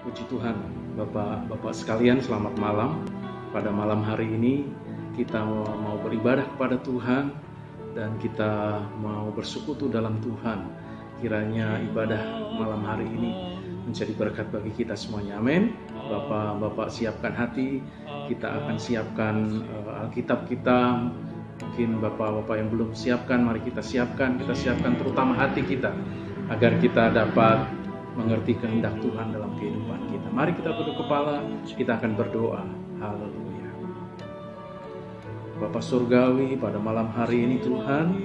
Puji Tuhan, Bapak-bapak sekalian, selamat malam. Pada malam hari ini kita mau beribadah kepada Tuhan dan kita mau bersekutu dalam Tuhan. Kiranya ibadah malam hari ini menjadi berkat bagi kita semuanya. Amin. Bapak-bapak siapkan hati, kita akan siapkan Alkitab kita. Mungkin bapak-bapak yang belum siapkan, mari kita siapkan terutama hati kita agar kita dapat mengerti kehendak Tuhan dalam kehidupan kita. Mari kita tunduk kepala, kita akan berdoa. Haleluya. Bapa Surgawi, pada malam hari ini Tuhan,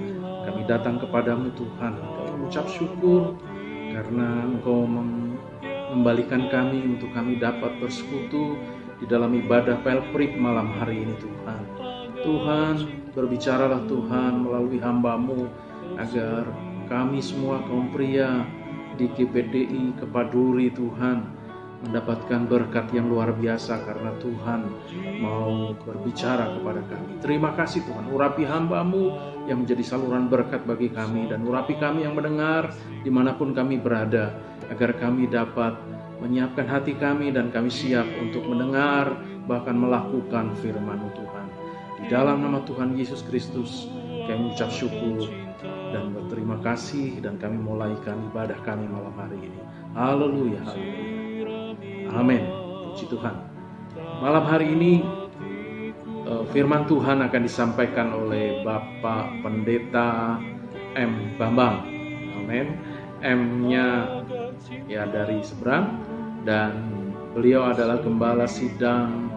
kami datang kepadamu Tuhan. Kami mengucap syukur karena Engkau mengembalikan kami untuk kami dapat bersekutu di dalam ibadah Pelprip malam hari ini Tuhan. Tuhan, berbicaralah Tuhan melalui hamba-Mu agar kami semua kaum pria di GPDI Kepaduri Tuhan mendapatkan berkat yang luar biasa karena Tuhan mau berbicara kepada kami. Terima kasih Tuhan, urapi hamba-Mu yang menjadi saluran berkat bagi kami dan urapi kami yang mendengar dimanapun kami berada agar kami dapat menyiapkan hati kami dan kami siap untuk mendengar bahkan melakukan firman-Mu Tuhan. Di dalam nama Tuhan Yesus Kristus kami ucap syukur dan berterima kasih dan kami mulaikan ibadah kami malam hari ini. Haleluya, haleluya. Amin. Puji Tuhan. Malam hari ini firman Tuhan akan disampaikan oleh Bapak Pendeta M. Bambang. Amin. M-nya ya dari seberang dan beliau adalah Gembala Sidang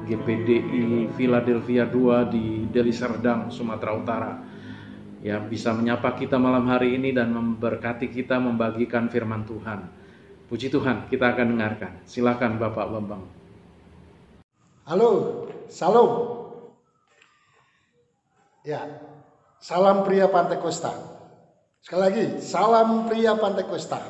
GPDI Philadelphia 2 di Deli Serdang, Sumatera Utara. Ya, bisa menyapa kita malam hari ini dan memberkati kita membagikan firman Tuhan. Puji Tuhan, kita akan dengarkan. Silakan Bapak Bambang. Halo, salam. Ya, salam pria Pantai Kosta. Sekali lagi, salam pria Pantai Kosta.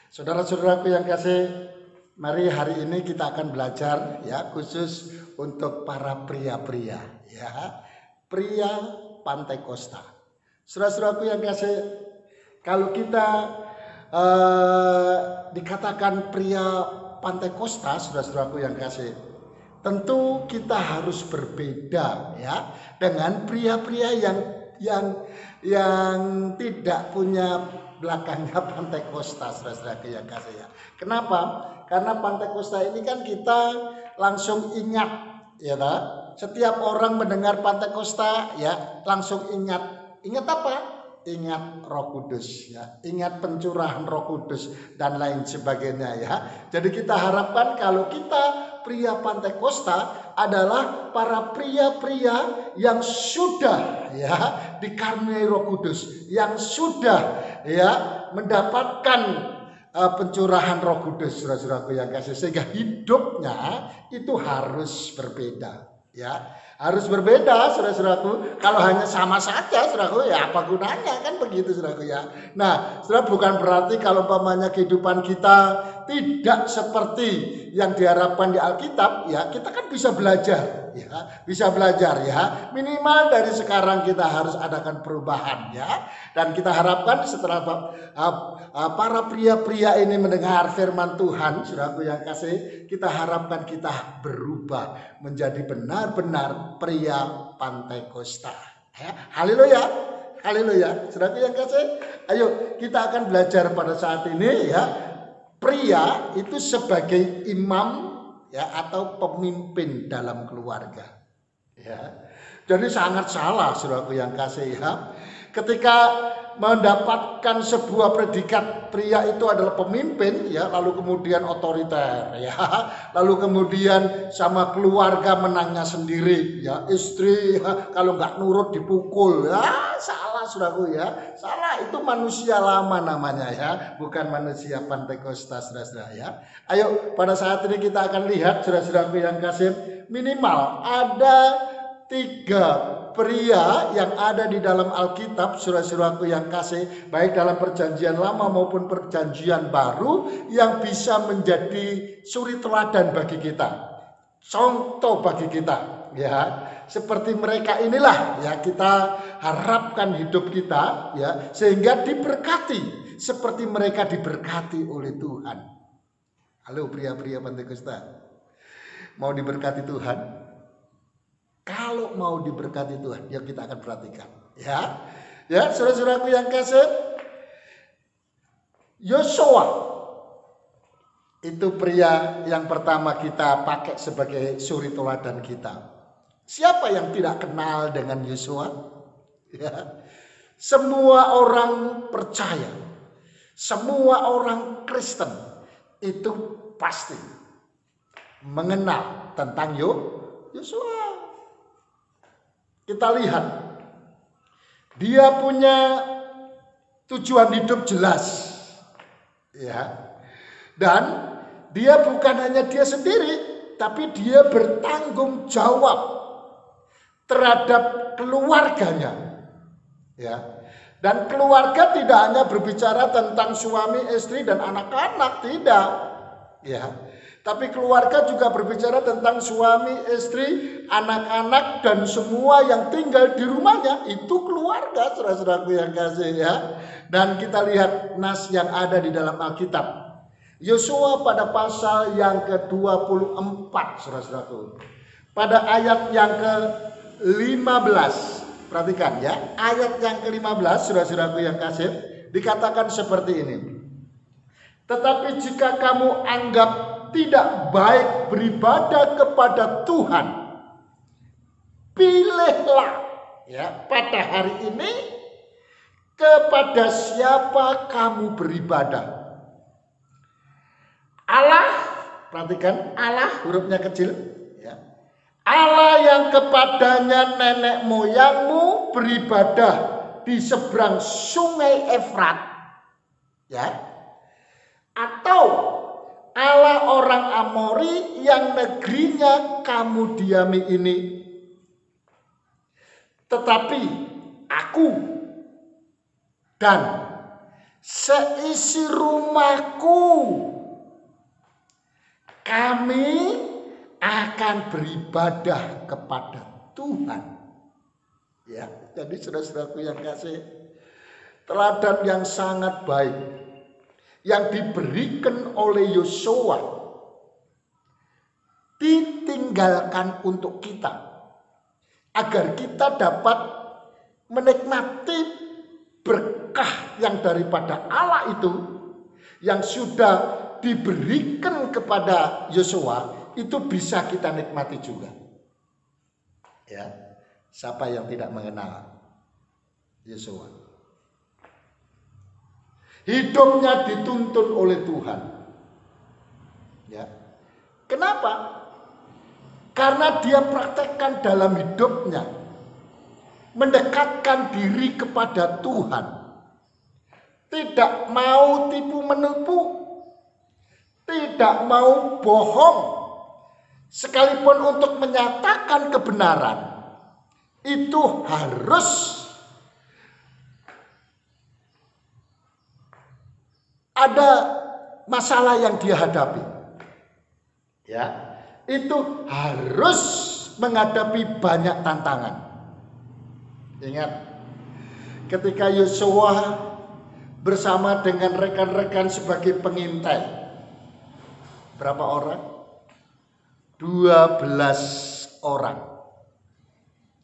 Saudara-saudaraku yang kasih, mari hari ini kita akan belajar ya khusus untuk para pria-pria ya. Pria Pantai Kosta. Saudara-saudaraku yang kasih, kalau kita dikatakan pria Pantai Kosta, saudara-saudaraku yang kasih, tentu kita harus berbeda ya dengan pria-pria yang tidak punya belakangnya Pantai Kosta, saudara-saudaraku yang kasih ya. Kenapa? Karena Pantai Kosta ini kan kita langsung ingat ya tak? Setiap orang mendengar Pantai Kosta ya langsung ingat apa? Ingat Roh Kudus ya, ingat pencurahan Roh Kudus dan lain sebagainya ya. Jadi kita harapkan kalau kita pria Pantai Kosta adalah para pria-pria yang sudah ya dikaruniai Roh Kudus, yang sudah ya mendapatkan pencurahan Roh Kudus, saudara-saudaraku yang kasih, sehingga hidupnya itu harus berbeda ya. Harus berbeda, saudara-saudaraku. Kalau hanya sama saja, saudaraku, ya apa gunanya, kan begitu, saudaraku ya. Nah, saudara, bukan berarti kalau umpamanya kehidupan kita tidak seperti yang diharapkan di Alkitab, ya kita kan bisa belajar, ya, bisa belajar ya. Minimal dari sekarang kita harus adakan perubahan, ya. Dan kita harapkan setelah para pria-pria ini mendengar firman Tuhan, saudaraku yang kasih, kita harapkan kita berubah menjadi benar-benar pria Pantai Kosta. Ya, haleluya, haleluya. Saudaraku yang kasih, ayo kita akan belajar pada saat ini ya. Pria itu sebagai imam ya atau pemimpin dalam keluarga. Ya. Jadi sangat salah, saudaraku yang kasih ya. Ketika mendapatkan sebuah predikat pria itu adalah pemimpin ya, lalu kemudian otoriter ya, lalu kemudian sama keluarga menangnya sendiri ya, istri ya, kalau nggak nurut dipukul ya, salah saudaraku ya, salah. Itu manusia lama namanya ya, bukan manusia Pantai Kosta, saudara-saudara ya. Ayo pada saat ini kita akan lihat, saudara-saudaraku yang kasih, minimal ada 3 pria yang ada di dalam Alkitab, saudara-saudaraku yang kasih, baik dalam perjanjian lama maupun perjanjian baru, yang bisa menjadi suri teladan bagi kita, contoh bagi kita ya. Seperti mereka inilah ya kita harapkan hidup kita ya, sehingga diberkati seperti mereka diberkati oleh Tuhan. Halo pria-pria Pantekosta, mau diberkati Tuhan? Kalau mau diberkati Tuhan, ya kita akan perhatikan. Ya, saudara-saudaraku yang kasih, Yosua itu pria yang pertama kita pakai sebagai suri teladan kita. Siapa yang tidak kenal dengan Yosua? Ya. Semua orang percaya, semua orang Kristen itu pasti mengenal tentang Yosua. Kita lihat, dia punya tujuan hidup jelas, ya. Dan dia bukan hanya dia sendiri, tapi dia bertanggung jawab terhadap keluarganya, ya. Dan keluarga tidak hanya berbicara tentang suami, istri, dan anak-anak, tidak, ya. Tapi keluarga juga berbicara tentang suami, istri, anak-anak, dan semua yang tinggal di rumahnya. Itu keluarga, saudara-saudaraku yang kasih, ya. Dan kita lihat nas yang ada di dalam Alkitab. Yosua pada pasal yang ke-24, saudara-saudaraku. Pada ayat yang ke-15. Perhatikan ya, ayat yang ke-15, saudara-saudaraku yang kasih, dikatakan seperti ini. Tetapi jika kamu anggap tidak baik beribadah kepada Tuhan, pilihlah ya pada hari ini kepada siapa kamu beribadah. Allah, perhatikan, Allah hurufnya kecil, ya. Allah yang kepadanya nenek moyangmu beribadah di seberang sungai Efrat, ya. Atau Allah orang Amori yang negerinya kamu diami ini. Tetapi aku dan seisi rumahku, kami akan beribadah kepada Tuhan. Ya, jadi saudara-saudaraku yang kasih, teladan yang sangat baik yang diberikan oleh Yosua ditinggalkan untuk kita agar kita dapat menikmati berkah yang daripada Allah itu yang sudah diberikan kepada Yosua, itu bisa kita nikmati juga. Ya, siapa yang tidak mengenal Yosua? Hidupnya dituntun oleh Tuhan. Ya. Kenapa? Karena dia praktekkan dalam hidupnya mendekatkan diri kepada Tuhan. Tidak mau tipu menipu, tidak mau bohong. Sekalipun untuk menyatakan kebenaran, itu harus ada masalah yang dia hadapi, ya, itu harus menghadapi banyak tantangan. Ingat, ketika Yosua bersama dengan rekan-rekan sebagai pengintai, berapa orang? 12 orang,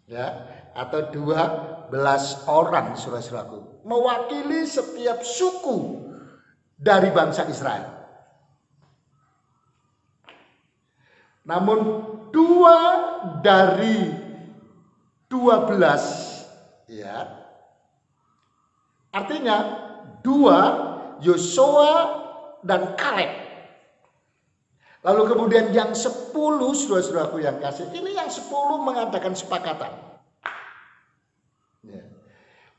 ya, atau 12 orang, saudara-saudaraku, mewakili setiap suku dari bangsa Israel. Namun 2 dari 12, ya, artinya 2 Yosua dan Kaleb. Lalu kemudian yang 10, saudara-saudaraku yang kasih, ini yang 10 mengadakan sepakatan. Ya.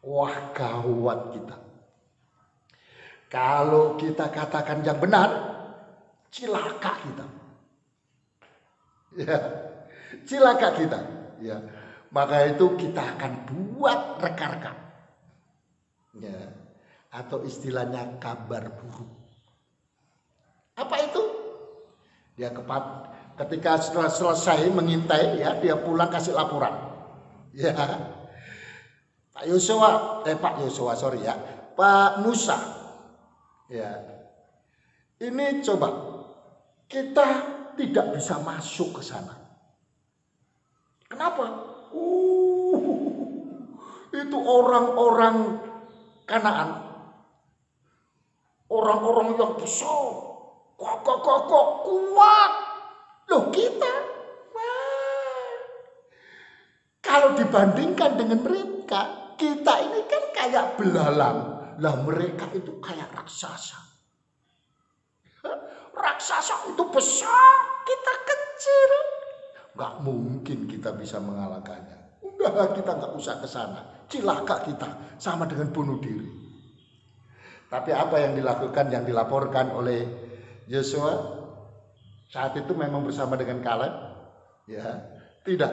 Wah, gawat kita. Kalau kita katakan yang benar, cilaka kita. Ya, cilaka kita. Ya, maka itu kita akan buat reka-reka. Ya, atau istilahnya kabar buruk. Apa itu? Dia ketika setelah selesai mengintai, ya, dia pulang kasih laporan. Ya, Pak Musa. Ya, ini coba kita tidak bisa masuk ke sana. Kenapa? Itu orang-orang Kanaan, orang-orang yang besar, kokoh-kokoh, kuat. Loh kita, kalau dibandingkan dengan mereka, kita ini kan kayak belalang. Lah mereka itu kayak raksasa. Raksasa itu besar, kita kecil. Nggak mungkin kita bisa mengalahkannya. Udah, kita nggak usah ke sana. Cilaka kita, sama dengan bunuh diri. Tapi apa yang dilakukan, yang dilaporkan oleh Yosua saat itu memang bersama dengan Kaleb? Ya, tidak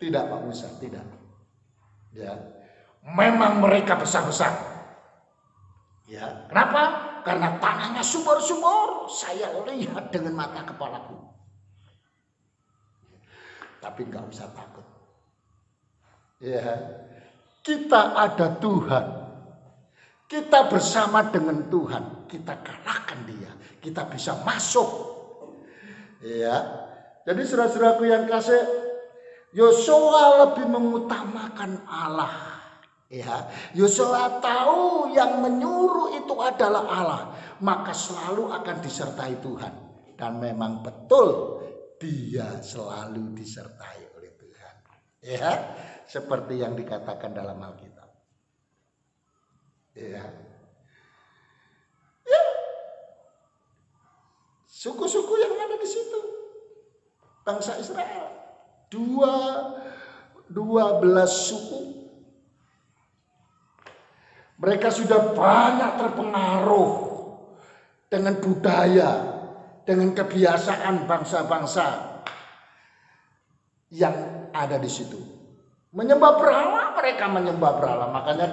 Pak Musa, tidak. Ya, memang mereka besar-besar. Ya, kenapa? Karena tanahnya sumur-sumur, saya lihat dengan mata kepalaku. Tapi nggak usah takut. Ya, kita ada Tuhan. Kita bersama dengan Tuhan, kita kalahkan dia, kita bisa masuk. Ya, jadi saudara-saudaraku yang kasih, Yosua lebih mengutamakan Allah. Ya, Yosua tahu yang menyuruh itu adalah Allah, maka selalu akan disertai Tuhan. Dan memang betul dia selalu disertai oleh Tuhan. Ya, seperti yang dikatakan dalam Alkitab. Ya. Ya. Suku-suku yang ada di situ, bangsa Israel, 12 suku. Mereka sudah banyak terpengaruh dengan budaya, dengan kebiasaan bangsa-bangsa yang ada di situ. Menyembah berhala, mereka menyembah berhala. Makanya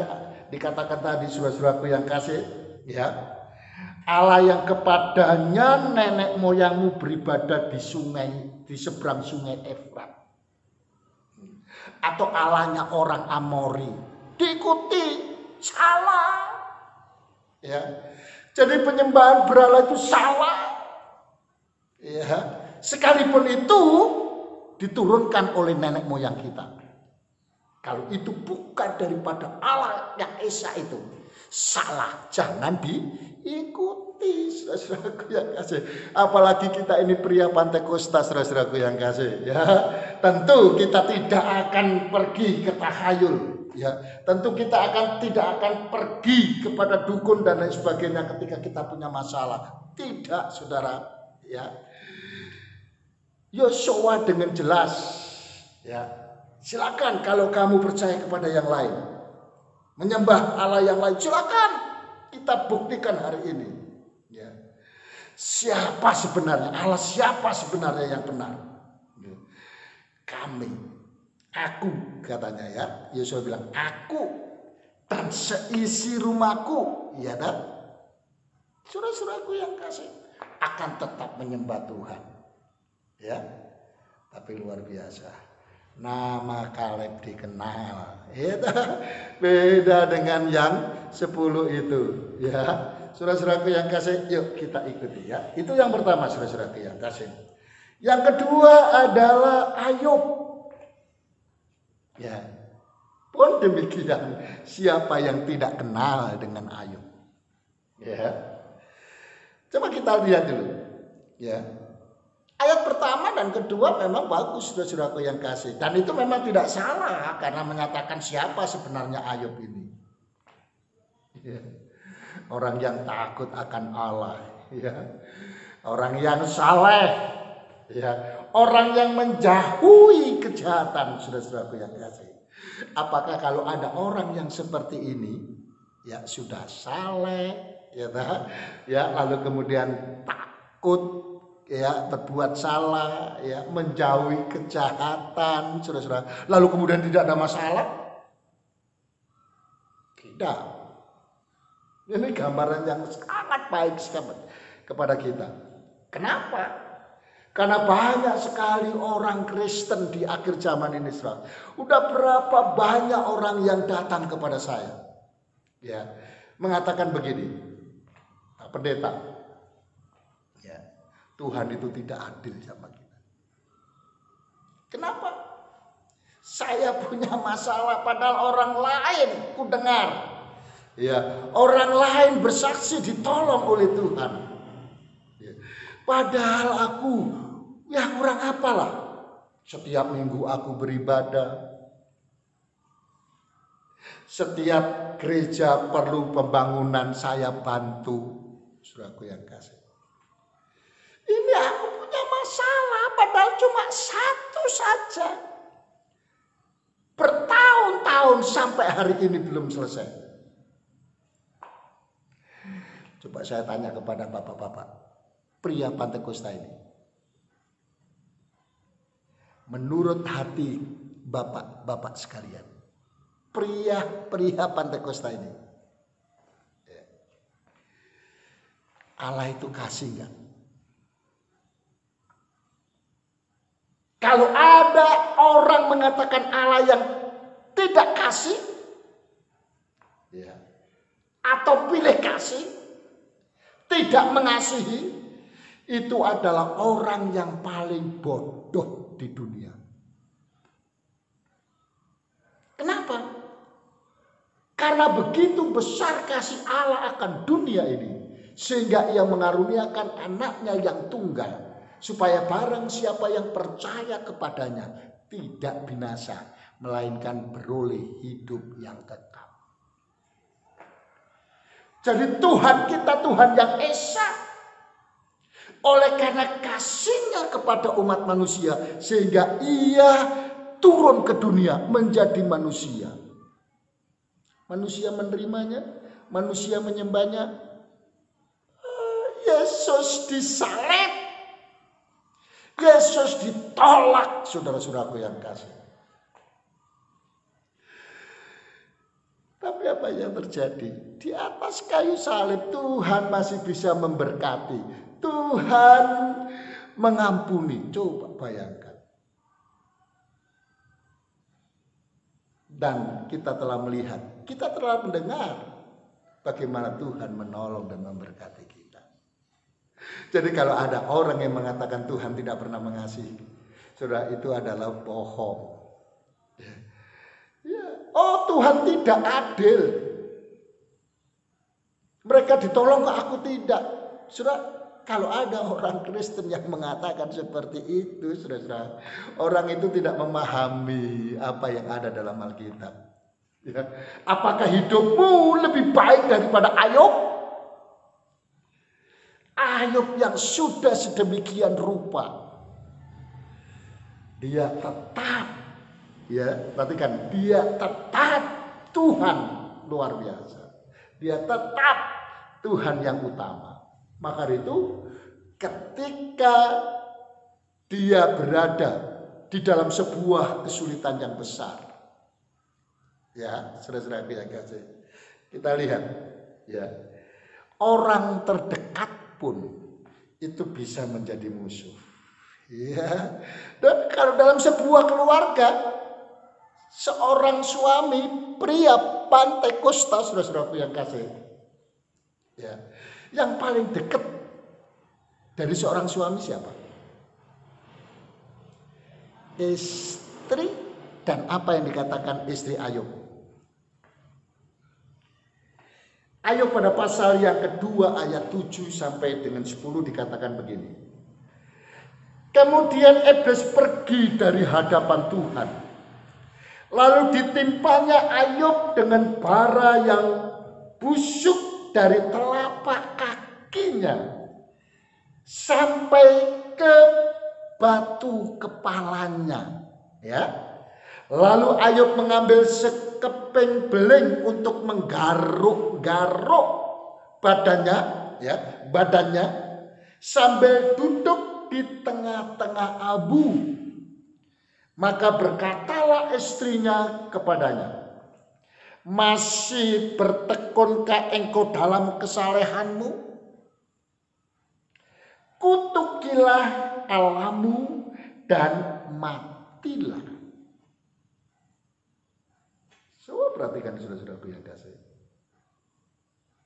dikatakan tadi saudara-saudaraku yang kasih, ya, Allah yang kepadanya nenek moyangmu beribadah di sungai, di seberang sungai Efrat. Atau Allahnya orang Amori, diikuti. Salah. Ya. Jadi penyembahan berhala itu salah. Ya. Sekalipun itu diturunkan oleh nenek moyang kita. Kalau itu bukan daripada Allah yang Esa itu, salah, jangan diikuti, saudaraku yang kasih. Apalagi kita ini pria Pantai Kosta, saudaraku yang kasih. Ya, tentu kita tidak akan pergi ke tahayul. Ya, tentu kita tidak akan pergi kepada dukun dan lain sebagainya ketika kita punya masalah. Tidak, saudara. Ya, Yosua dengan jelas. Ya, silakan kalau kamu percaya kepada yang lain, menyembah Allah yang lain, silakan. Kita buktikan hari ini. Ya, siapa sebenarnya Allah? Siapa sebenarnya yang benar? Ya. Kami. Aku, katanya ya, Yosua bilang, aku dan seisi rumahku, ya dan saudara-saudaraku yang kasih, akan tetap menyembah Tuhan. Ya, tapi luar biasa. Nama Kaleb dikenal, ya, beda dengan yang 10 itu. Ya, saudara-saudaraku yang kasih, yuk kita ikuti ya. Itu yang pertama, saudara-saudaraku yang kasih. Yang kedua adalah Ayub. Ya, pun demikian, siapa yang tidak kenal dengan Ayub? Ya, coba kita lihat dulu. Ya, ayat pertama dan kedua memang bagus, saudara-saudaraku yang kasih, dan itu memang tidak salah karena menyatakan siapa sebenarnya Ayub ini. Ya, orang yang takut akan Allah. Ya, orang yang saleh. Ya, orang yang menjauhi kejahatan, saudara-saudaraku yang kasih. Apakah kalau ada orang yang seperti ini, ya sudah saleh, ya lalu kemudian takut, ya berbuat salah, ya menjauhi kejahatan, saudara-saudara, lalu kemudian tidak ada masalah? Tidak. Ini gambaran yang sangat baik kepada kita. Kenapa? Karena banyak sekali orang Kristen di akhir zaman ini, saudara. Udah berapa banyak orang yang datang kepada saya, ya, mengatakan begini, Pak Pendeta, ya, Tuhan itu tidak adil sama kita. Kenapa? Saya punya masalah padahal orang lain ku dengar. Ya, orang lain bersaksi ditolong oleh Tuhan. Ya, padahal aku ya kurang apalah. Setiap minggu aku beribadah. Setiap gereja perlu pembangunan saya bantu. Saudaraku yang kasih. Ini aku punya masalah padahal cuma satu saja. Bertahun-tahun sampai hari ini belum selesai. Coba saya tanya kepada bapak-bapak, pria Pantekosta ini. Menurut hati bapak-bapak sekalian, pria Pantekosta ini, Allah itu kasih enggak? Kalau ada orang mengatakan Allah yang tidak kasih, ya, atau pilih kasih, tidak mengasihi, itu adalah orang yang paling bodoh di dunia. Kenapa? Karena begitu besar kasih Allah akan dunia ini, sehingga ia mengaruniakan anaknya yang tunggal, supaya barang siapa yang percaya kepadanya tidak binasa, melainkan beroleh hidup yang kekal. Jadi Tuhan kita Tuhan yang esa. Oleh karena kasihnya kepada umat manusia, sehingga ia turun ke dunia menjadi manusia. Manusia menerimanya, manusia menyembahnya. Yesus disalib. Yesus ditolak, saudara-saudaraku yang kasih. Tapi apa yang terjadi? Di atas kayu salib Tuhan masih bisa memberkati. Tuhan mengampuni. Coba bayangkan. Dan kita telah melihat, kita telah mendengar bagaimana Tuhan menolong dan memberkati kita. Jadi kalau ada orang yang mengatakan Tuhan tidak pernah mengasihi, saudara, itu adalah bohong. Ya. Oh, Tuhan tidak adil. Mereka ditolong kok aku tidak. Saudara, kalau ada orang Kristen yang mengatakan seperti itu, saudara, orang itu tidak memahami apa yang ada dalam Alkitab. Ya. Apakah hidupmu lebih baik daripada Ayub? Ayub yang sudah sedemikian rupa, dia tetap, ya, perhatikan, dia tetap Tuhan luar biasa. Dia tetap Tuhan yang utama. Maka itu ketika dia berada di dalam sebuah kesulitan yang besar, ya, saudara-saudara yang kasih, kita lihat, ya, orang terdekat pun itu bisa menjadi musuh. Ya. Dan kalau dalam sebuah keluarga, seorang suami pria Pantekosta, saudara-saudaraku yang kasih, ya, yang paling dekat dari seorang suami siapa? Istri. Dan apa yang dikatakan istri Ayub? Ayub pada pasal yang kedua ayat 7 sampai dengan 10 dikatakan begini. Kemudian iblis pergi dari hadapan Tuhan. Lalu ditimpanya Ayub dengan bara yang busuk dari telapak kakinya sampai ke batu kepalanya. Ya. Lalu Ayub mengambil sekeping beling untuk menggaruk-garuk badannya, ya, badannya sambil duduk di tengah-tengah abu. Maka berkatalah istrinya kepadanya, masih bertekunkah engkau dalam kesalehanmu? Kutukilah Allahmu dan matilah. Coba perhatikan saudara-saudaraku yang kasih.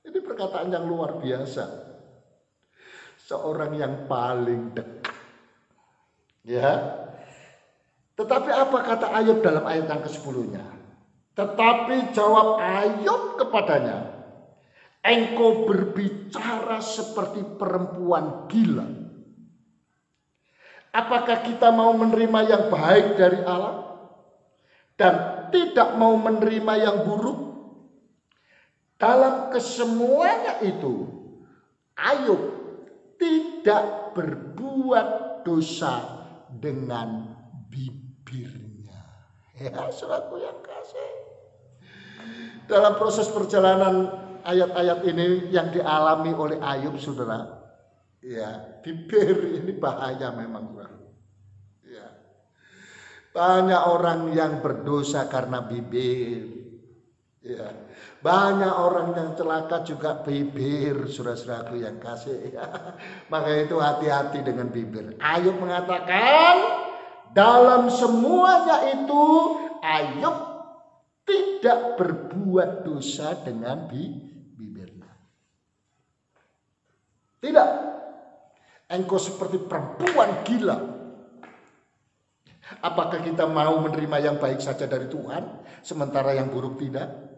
Ini perkataan yang luar biasa. seorang yang paling dekat. Ya. Tetapi apa kata Ayub dalam ayat yang ke-10-nya? Tetapi jawab Ayub kepadanya, engkau berbicara seperti perempuan gila. Apakah kita mau menerima yang baik dari Allah dan tidak mau menerima yang buruk? Dalam kesemuanya itu, Ayub tidak berbuat dosa dengan bibirnya. Ya, saudaraku yang kasih. Dalam proses perjalanan ayat-ayat ini yang dialami oleh Ayub, saudara, ya, bibir ini bahaya memang, saudara. Ya. Banyak orang yang berdosa karena bibir. Ya. Banyak orang yang celaka juga bibir, saudara-saudaraku yang kasih. Ya. Maka itu hati-hati dengan bibir. Ayub mengatakan dalam semuanya itu Ayub tidak berbuat dosa dengan bibirnya. Tidak. Engkau seperti perempuan gila. Apakah kita mau menerima yang baik saja dari Tuhan, sementara yang buruk tidak?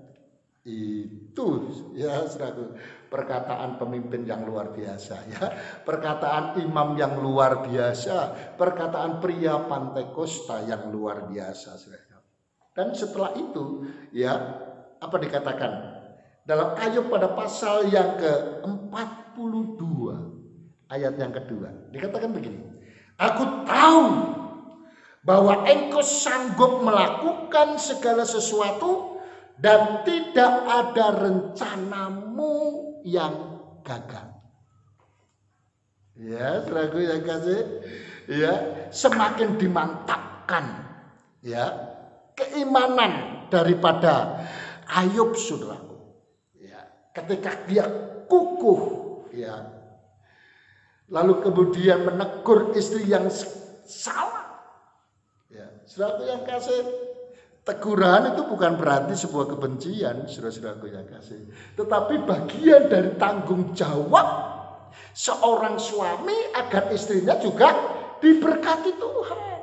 Itu ya saudaraku, perkataan pemimpin yang luar biasa ya, perkataan imam yang luar biasa, perkataan pria Pantekosta yang luar biasa, saudara. Dan setelah itu ya, apa dikatakan dalam Ayub pada pasal yang ke-42 ayat yang kedua, dikatakan begini, aku tahu bahwa engkau sanggup melakukan segala sesuatu dan tidak ada rencanamu yang gagal. Ya, saudaraku yang kasih, ya, semakin dimantapkan ya keimanan daripada Ayub, saudaraku. Ya, ketika dia kukuh ya. Lalu kemudian menegur istri yang salah. Ya, saudaraku yang kasih, teguran itu bukan berarti sebuah kebencian, saudara-saudaraku yang kasih. Tetapi bagian dari tanggung jawab seorang suami agar istrinya juga diberkati Tuhan.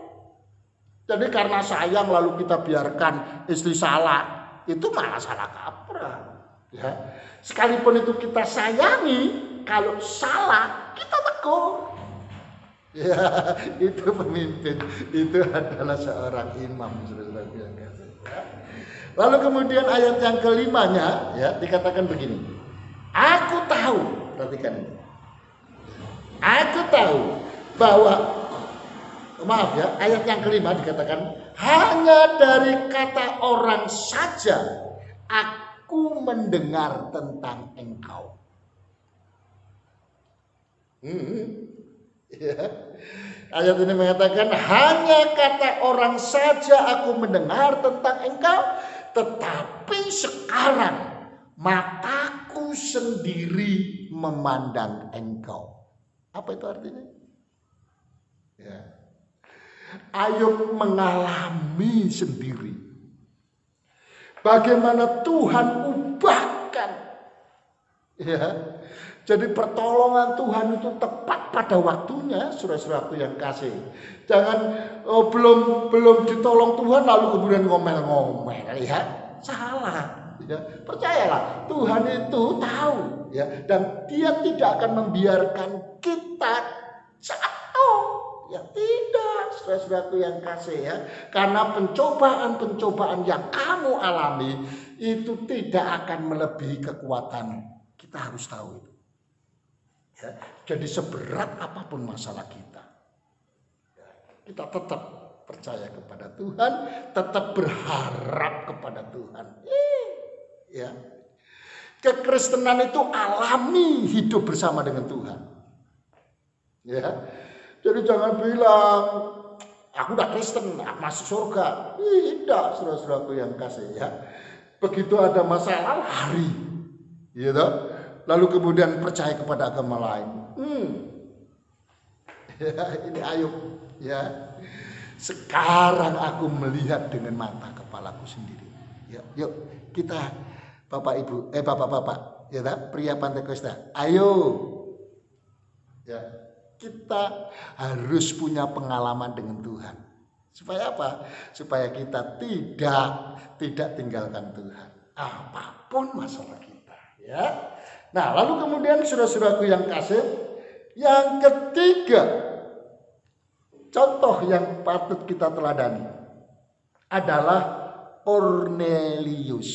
Jadi karena sayang lalu kita biarkan istri salah, itu malah salah kaprah. Ya. Sekalipun itu kita sayangi, kalau salah kita tegur. Ya, itu pemimpin, itu adalah seorang imam, saudara-saudara yang kasih. Lalu kemudian ayat yang kelimanya ya dikatakan begini. Aku tahu, perhatikan ini. Aku tahu bahwa, maaf ya, ayat yang kelima dikatakan hanya dari kata orang saja aku mendengar tentang engkau. Ya. Ayat ini mengatakan hanya kata orang saja aku mendengar tentang engkau, tetapi sekarang mataku sendiri memandang engkau. Apa itu artinya? Ya. Ayub mengalami sendiri bagaimana Tuhan ubahkan. Ya. Jadi pertolongan Tuhan itu tepat pada waktunya, saudara-saudaraku yang kasih. Jangan belum ditolong Tuhan lalu kemudian ngomel-ngomel, ya salah. Ya, percayalah Tuhan itu tahu, ya, dan Dia tidak akan membiarkan kita jatuh. Ya tidak, saudara-saudaraku yang kasih ya. Karena pencobaan-pencobaan yang kamu alami itu tidak akan melebihi kekuatan. Kita harus tahu itu. Ya, jadi seberat apapun masalah kita, ya, kita tetap percaya kepada Tuhan, tetap berharap kepada Tuhan. Ya, kekristenan itu alami hidup bersama dengan Tuhan. Ya, jadi jangan bilang aku udah Kristen, aku masuk surga. Tidak, saudara-saudaraku yang kasih ya. Begitu ada masalah lari, gitu. Lalu kemudian percaya kepada agama lain. Ya, ini Ayub. Ya, sekarang aku melihat dengan mata kepalaku sendiri. Ya, yuk kita bapak-bapak, ya, pria Pantekosta. Ayo, Ya, kita harus punya pengalaman dengan Tuhan. Supaya apa? Supaya kita tidak tinggalkan Tuhan. Apapun masalah kita, ya. Nah, lalu kemudian saudara-saudaraku yang kasih, yang ketiga, contoh yang patut kita teladani adalah Kornelius.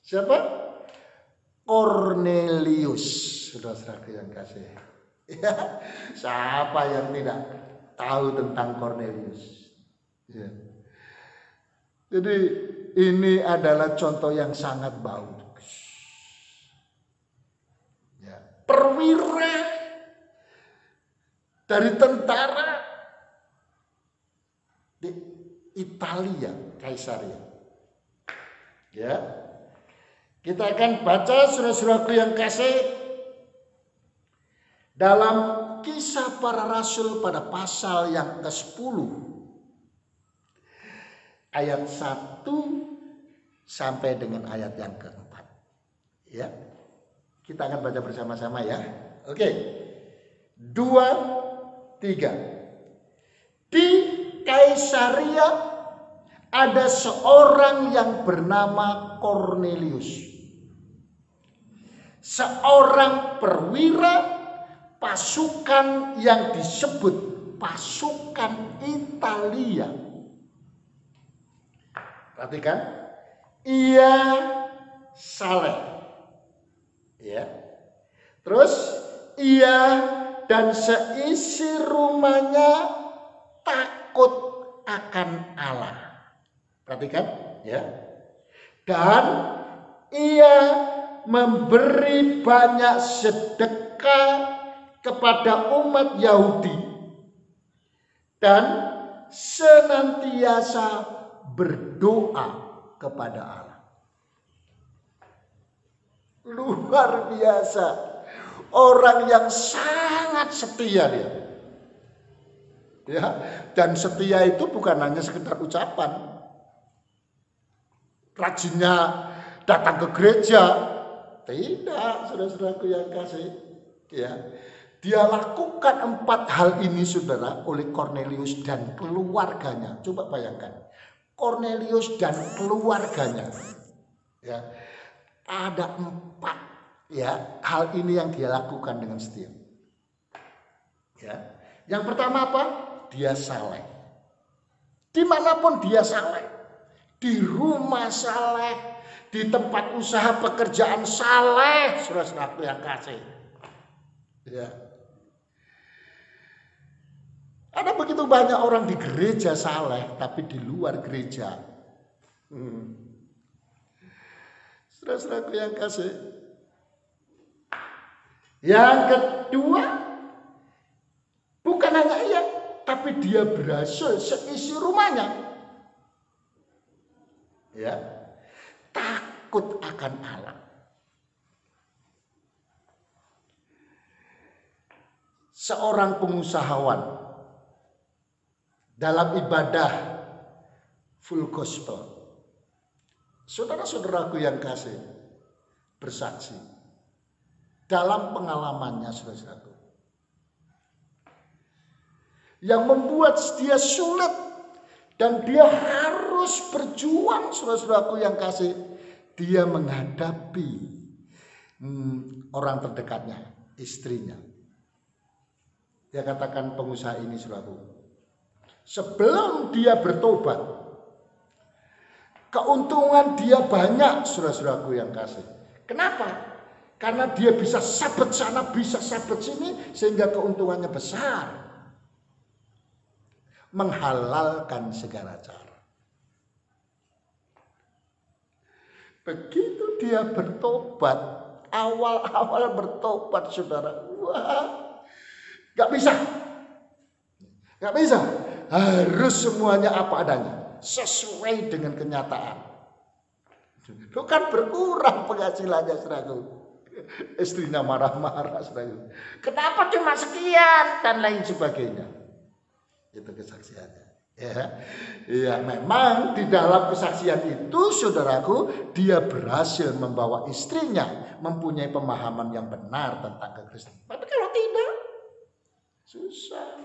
Siapa? Kornelius, saudara-saudaraku yang kasih. Ya, siapa yang tidak tahu tentang Kornelius? Ya. Jadi ini adalah contoh yang sangat bagus. Ya. Perwira dari tentara di Italia, Kaisaria. Ya. Kita akan baca saudara-saudaraku yang kasih dalam Kisah Para Rasul pada pasal yang ke-10 ayat 1 sampai dengan ayat yang ke-4. Ya. Kita akan baca bersama-sama ya. Oke. 2, 3. Di Kaisaria ada seorang yang bernama Kornelius. Seorang perwira pasukan yang disebut pasukan Italia. Perhatikan, ia saleh. Ya. Terus ia dan seisi rumahnya takut akan Allah. Perhatikan, ya. Dan ia memberi banyak sedekah kepada umat Yahudi dan senantiasa berdoa kepada Allah. Luar biasa. Orang yang sangat setia dia. Ya, dan setia itu bukan hanya sekedar ucapan. Rajinnya datang ke gereja. Tidak, saudara-saudaraku yang kasih. Ya. Dia lakukan 4 hal ini saudara oleh Kornelius dan keluarganya. Coba bayangkan. Kornelius dan keluarganya. Ya. Ada 4 ya hal ini yang dia lakukan dengan setia. Ya. Yang pertama apa? Dia saleh. Dimanapun dia saleh. Di rumah saleh. Di tempat usaha pekerjaan saleh. Saudara-saudaraku yang kasih. Ya. Ada begitu banyak orang di gereja saleh, tapi di luar gereja. Saudara-saudaraku yang kasih. Yang kedua, bukan hanya ia, tapi dia berhasil seisi rumahnya. Ya, takut akan Allah. Seorang pengusahawan dalam ibadah full gospel. Saudara-saudaraku yang kasih, bersaksi dalam pengalamannya saudara-saudaraku. Yang membuat dia sulit dan dia harus berjuang saudara-saudaraku yang kasih. Dia menghadapi orang terdekatnya, istrinya. Dia katakan pengusaha ini saudaraku. Sebelum dia bertobat, keuntungan dia banyak saudara-saudaraku yang kasih. Kenapa? Karena dia bisa sabat sana, bisa sabat sini, sehingga keuntungannya besar. Menghalalkan segala cara. Begitu dia bertobat, awal-awal bertobat saudara, wah, gak bisa. Gak bisa. Harus semuanya apa adanya, sesuai dengan kenyataan. Bukan berkurang penghasilannya saudaraku. Istrinya marah-marah saudaraku. Kenapa cuma sekian dan lain sebagainya. Itu kesaksiannya. Ya, memang di dalam kesaksian itu saudaraku, dia berhasil membawa istrinya mempunyai pemahaman yang benar tentang kekristenan. Tapi kalau tidak, susah.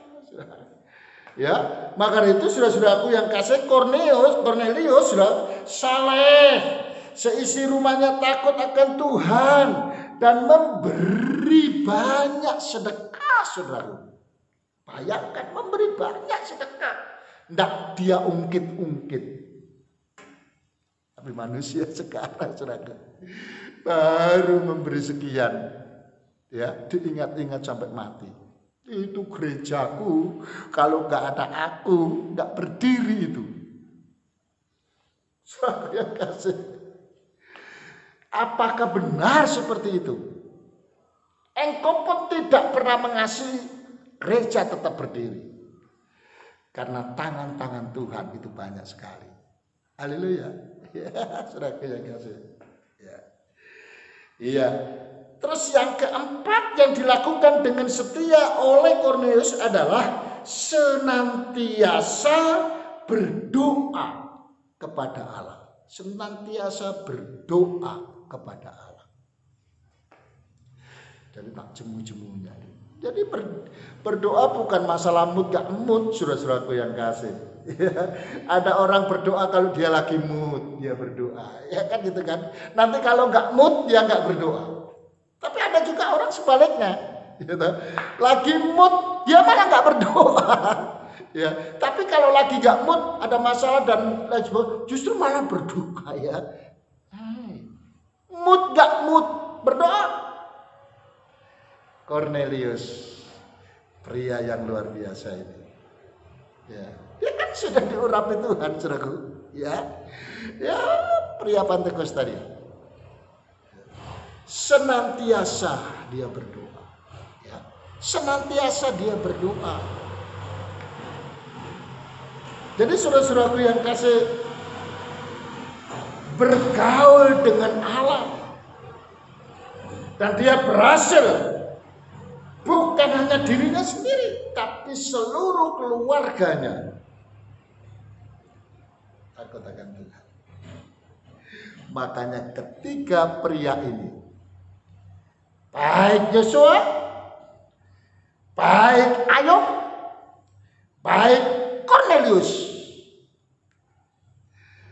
Ya, maka itu saudara-saudaraku yang kasih, Kornelius sudah saleh, seisi rumahnya takut akan Tuhan dan memberi banyak sedekah, saudara. Bayangkan memberi banyak sedekah, tidak dia ungkit-ungkit. Tapi manusia sekarang, saudara, baru memberi sekian, ya diingat-ingat sampai mati. Itu gerejaku, kalau nggak ada aku nggak berdiri itu. Saya kasih. Apakah benar seperti itu? Engkau pun tidak pernah mengasihi, gereja tetap berdiri. Karena tangan-tangan Tuhan itu banyak sekali. Haleluya. Ya, saudara yang kasih. Ya. Iya. Terus yang keempat yang dilakukan dengan setia oleh Kornelius adalah senantiasa berdoa kepada Allah. Senantiasa berdoa kepada Allah. Jadi tak jemu-jemunya. Jadi berdoa bukan masalah mood gak mood, saudara-saudaraku yang kasih. Ada orang berdoa kalau dia lagi mood, dia berdoa. Ya kan gitu kan. Nanti kalau gak mood, dia gak berdoa. Tapi ada juga orang sebaliknya, gitu. Lagi mood dia malah nggak berdoa, ya. Tapi kalau lagi nggak mood, ada masalah dan lain sebagainya, justru malah berdoa, ya. Mood nggak mood berdoa. Kornelius, pria yang luar biasa ini, ya. Dia kan sudah diurapi Tuhan, saudaraku, ya. Ya, pria Pentakosta dia. Senantiasa dia berdoa, ya. Senantiasa dia berdoa. Jadi saudara-saudaraku yang kasih, bergaul dengan Allah, dan dia berhasil bukan hanya dirinya sendiri, tapi seluruh keluarganya takut akan Tuhan. Makanya ketiga pria ini, baik Yosua, baik Ayub, baik Kornelius,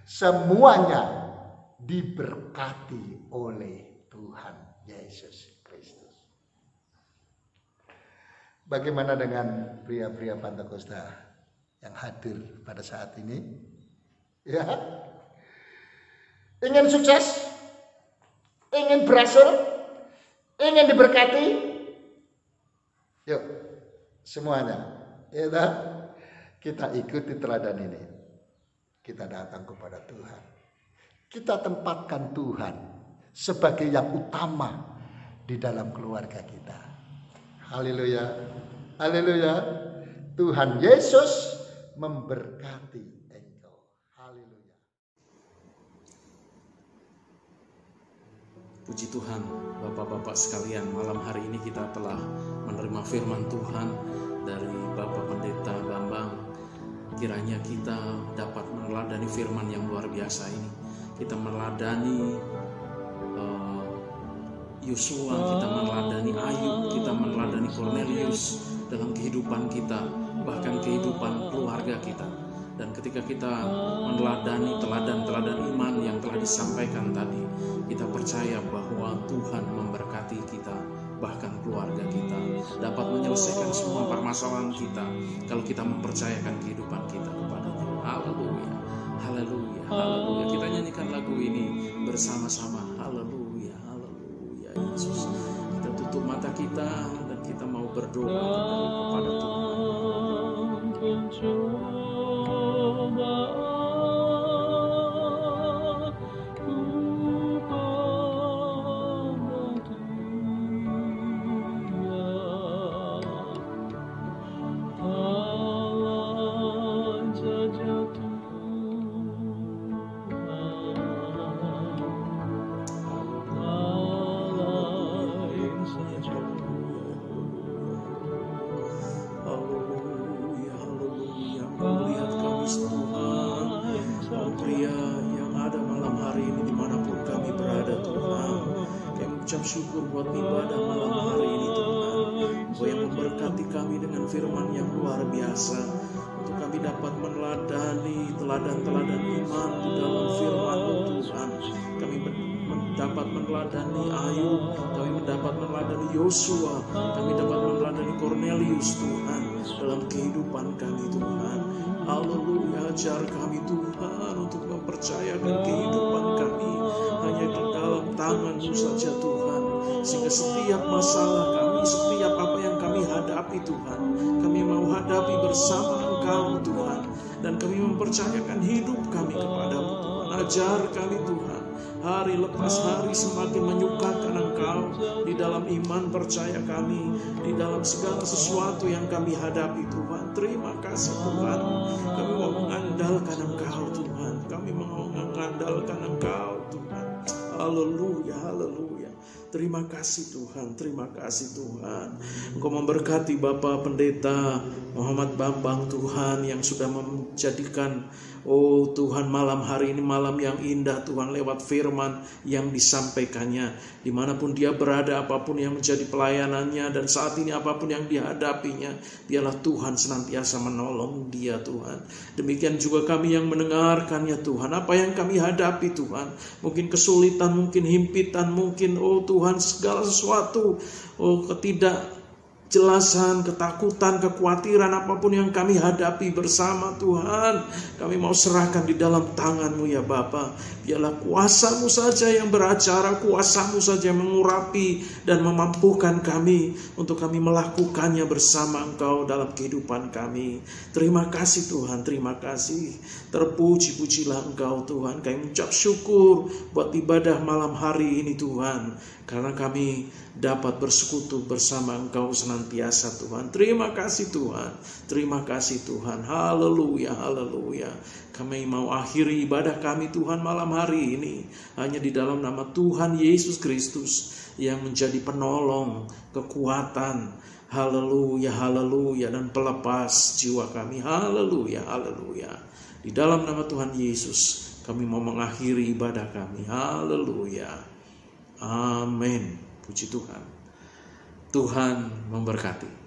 semuanya diberkati oleh Tuhan Yesus Kristus. Bagaimana dengan pria-pria Pentakosta yang hadir pada saat ini? Ya, ingin sukses, ingin berhasil, ingin diberkati, yuk semuanya, ya, kita ikuti teladan ini. Kita datang kepada Tuhan, kita tempatkan Tuhan sebagai yang utama di dalam keluarga kita. Haleluya, haleluya. Tuhan Yesus memberkati engkau. Haleluya. Puji Tuhan, Bapak-bapak sekalian, malam hari ini kita telah menerima firman Tuhan dari Bapak Pendeta Bambang. Kiranya kita dapat meneladani firman yang luar biasa ini. Kita meneladani Yosua, kita meneladani Ayub, kita meneladani Kornelius dalam kehidupan kita, bahkan kehidupan keluarga kita. Dan ketika kita meneladani teladan-teladan iman yang telah disampaikan tadi, kita percaya bahwa Tuhan memberkati kita, bahkan keluarga kita dapat menyelesaikan semua permasalahan kita kalau kita mempercayakan kehidupan kita kepada-Nya. Haleluya, haleluya, haleluya. Kita nyanyikan lagu ini bersama-sama. Haleluya, haleluya. Yesus, kita tutup mata kita dan kita mau berdoa kepada Tuhan. Syukur buat ibadah malam hari ini Tuhan. Engkau yang memberkati kami dengan firman yang luar biasa, untuk kami dapat meneladani teladan-teladan iman di dalam firman-Mu Tuhan. Kami dapat meneladani Ayub, kami dapat meneladani Yosua, kami dapat meneladani Cornelius Tuhan dalam kehidupan kami Tuhan. Haleluya, ajar kami Tuhan untuk mempercayakan kehidupan kami hanya di dalam tangan-Mu saja Tuhan, sehingga setiap masalah kami, setiap apa yang kami hadapi Tuhan, kami mau hadapi bersama Engkau Tuhan, dan kami mempercayakan hidup kami kepada-Mu Tuhan. Ajar kami Tuhan, hari lepas hari semakin menyukakan Engkau di dalam iman percaya kami, di dalam segala sesuatu yang kami hadapi Tuhan. Terima kasih Tuhan, kami mau mengandalkan Engkau Tuhan, kami mau mengandalkan Engkau Tuhan. Haleluya, haleluya. Terima kasih Tuhan, terima kasih Tuhan. Engkau memberkati Bapak Pendeta Muhammad Bambang Tuhan, yang sudah menjadikan Tuhan malam hari ini malam yang indah Tuhan, lewat firman yang disampaikannya. Dimanapun dia berada, apapun yang menjadi pelayanannya, dan saat ini apapun yang dihadapinya, biarlah Tuhan senantiasa menolong dia Tuhan. Demikian juga kami yang mendengarkannya Tuhan, apa yang kami hadapi Tuhan, mungkin kesulitan, mungkin himpitan, mungkin Tuhan segala sesuatu, ketidakjelasan, ketakutan, kekhawatiran, apapun yang kami hadapi bersama Tuhan, kami mau serahkan di dalam tangan-Mu ya Bapa. Biarlah kuasa-Mu saja yang beracara, kuasa-Mu saja yang mengurapi dan memampukan kami untuk kami melakukannya bersama Engkau dalam kehidupan kami. Terima kasih Tuhan, terima kasih. Terpuji-pujilah Engkau Tuhan. Kami mengucap syukur buat ibadah malam hari ini Tuhan, karena kami dapat bersekutu bersama Engkau senantiasa Tuhan. Terima kasih Tuhan, terima kasih Tuhan. Haleluya, haleluya. Kami mau akhiri ibadah kami Tuhan malam hari ini hanya di dalam nama Tuhan Yesus Kristus yang menjadi penolong, kekuatan, haleluya, haleluya, dan pelepas jiwa kami. Haleluya, haleluya. Di dalam nama Tuhan Yesus kami mau mengakhiri ibadah kami. Haleluya. Amin. Puji Tuhan. Tuhan memberkati.